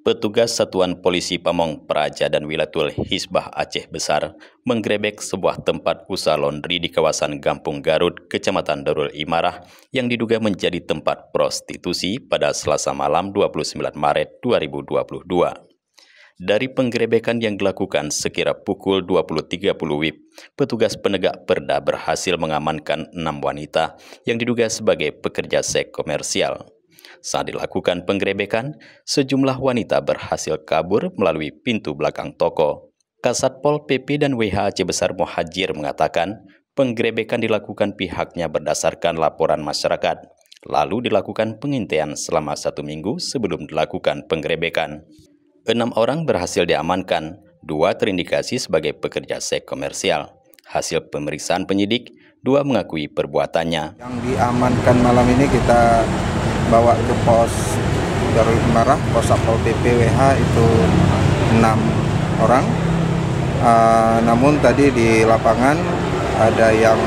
Petugas Satuan Polisi Pamong Praja dan Wilatul Hisbah Aceh Besar menggerebek sebuah tempat usaha laundry di kawasan Gampung Garut, Kecamatan Darul Imarah yang diduga menjadi tempat prostitusi pada Selasa malam 29 Maret 2022. Dari penggerebekan yang dilakukan sekira pukul 20.30 WIB, petugas penegak perda berhasil mengamankan 6 wanita yang diduga sebagai pekerja seks komersial. Saat dilakukan penggerebekan, sejumlah wanita berhasil kabur melalui pintu belakang toko. Kasatpol PP dan WH Aceh Besar Muhajir mengatakan, penggerebekan dilakukan pihaknya berdasarkan laporan masyarakat, lalu dilakukan pengintaian selama 1 minggu sebelum dilakukan penggerebekan. 6 orang berhasil diamankan, 2 terindikasi sebagai pekerja seks komersial. Hasil pemeriksaan penyidik, 2 mengakui perbuatannya. Yang diamankan malam ini kita bawa ke pos Darul Imarah, pos Satpol PP WH itu 6 orang. Namun tadi di lapangan ada yang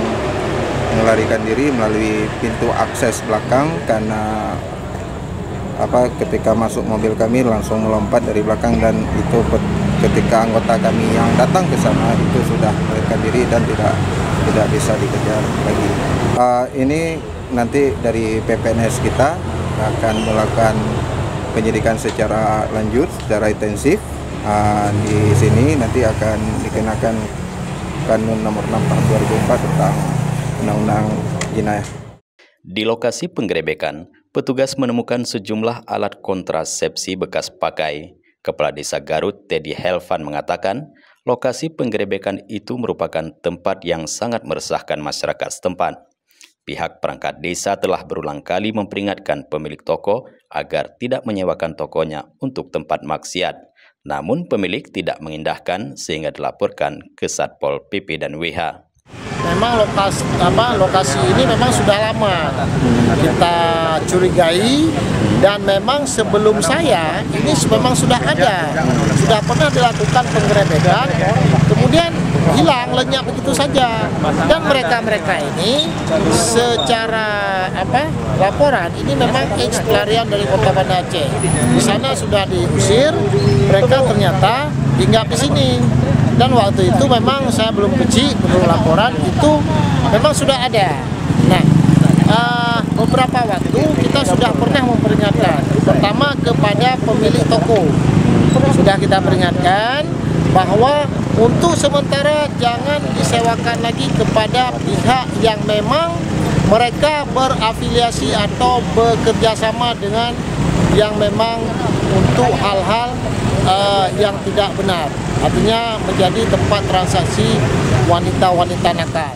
melarikan diri melalui pintu akses belakang karena ketika masuk mobil kami langsung melompat dari belakang, dan itu ketika anggota kami yang datang ke sana itu sudah melarikan diri dan tidak bisa dikejar lagi. Ini nanti dari PPNS kita akan melakukan penyidikan secara lanjut, secara intensif. Di sini nanti akan dikenakan Kanun Nomor 6 Tahun 2004 tentang Undang-Undang Jenayah. Di lokasi penggerebekan, petugas menemukan sejumlah alat kontrasepsi bekas pakai. Kepala Desa Garut, Teddy Helvan, mengatakan lokasi penggerebekan itu merupakan tempat yang sangat meresahkan masyarakat setempat. Pihak perangkat desa telah berulang kali memperingatkan pemilik toko agar tidak menyewakan tokonya untuk tempat maksiat. Namun pemilik tidak mengindahkan sehingga dilaporkan ke Satpol PP dan WH. Memang lokasi ini memang sudah lama kita curigai, dan memang sebelum saya ini memang sudah pernah dilakukan penggerebekan, kemudian hilang lenyap begitu saja. Dan mereka ini secara laporan ini memang pelarian dari Kota Banda Aceh. Di sana sudah diusir, mereka ternyata hinggap di sini. Dan waktu itu memang saya belum kecil, menurut laporan itu memang sudah ada. Nah, beberapa waktu kita sudah pernah memperingatkan. Pertama kepada pemilik toko, sudah kita peringatkan bahwa untuk sementara jangan disewakan lagi kepada pihak yang memang mereka berafiliasi atau bekerja sama dengan yang memang untuk hal-hal yang tidak benar. Artinya menjadi tempat transaksi wanita-wanita nakal.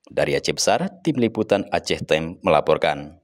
Dari Aceh Besar, Tim Liputan Aceh Time melaporkan.